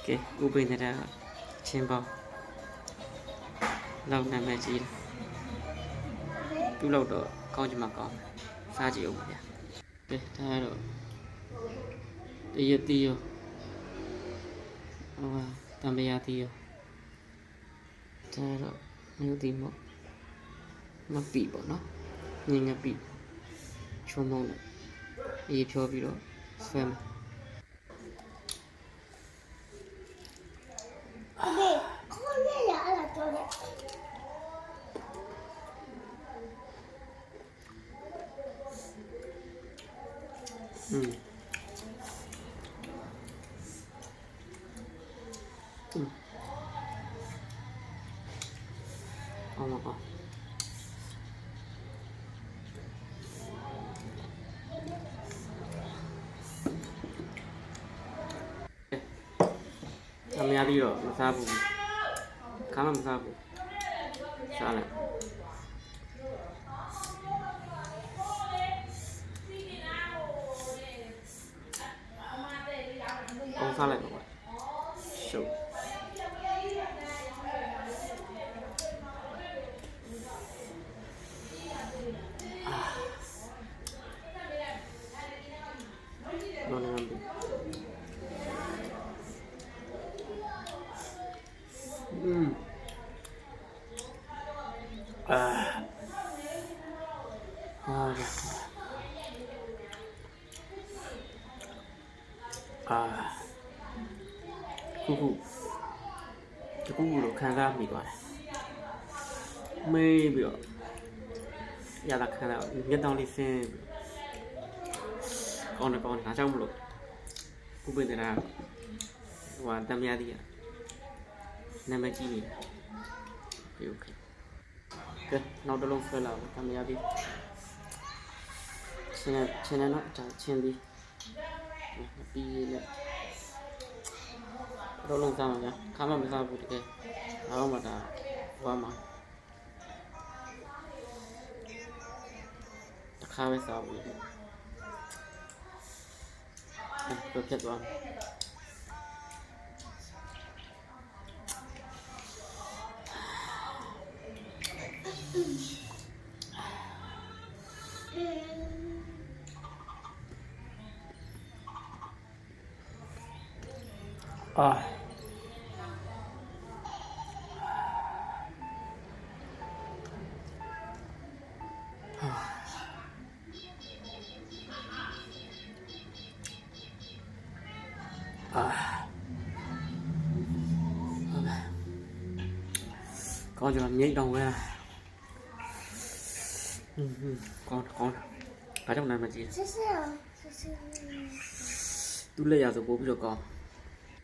ကဲဥပိနေတာချင်းပေါလောက်နာမည်ကြီးသူ့လောက်တော့ကောင်းချင်မှကောင်းစားကြည့်အောင်ဗျာကဲဒါကတော့တရတီရောဟိုတံပရာတီရောဒါတော့မျိုးတီမို့မပီပေါ့နော်ငငပီချုံမုံနဲ့အေးဖြောပြီးတော့ဆွဲမယ်အောင်ပါအများကြီးတော့မစားဘူးခါမှမစားဘူးစားလိုက်ကောင်းစားလိုက်တော့ရှုပ်လောနေပြီတကူတော့ခံစားမိသွားတယ်မေးပြီးတော့ရတာခံစားမျက်တောင်လေးဆင်းကောင်းတယ်ဒါကြောင့်မလို့ဥပိ္ပဒရာဟိုတမ်းများသေးရနာမည်ကြီးနေတာโอเคကဲနောက်တစ်လုံးဆွဲလာပါတမ်းများသေးချင်းနဲ့တော့ချင်းပြီးပြီးလေတော့လုံးစားမှာဗျာခါမှမစားဘူးတကယ်ဘာမှမတာဝမ်းမှာတစ်ခါပဲစားဘူးပြတ်သွားကောင်းကြလားမြိတ်တောင်ဝဲကောင်းဘာကြောင့်နာမည်ကြီးသူ့လက်ရဆိုပို့ပြီးတော့ကောင်း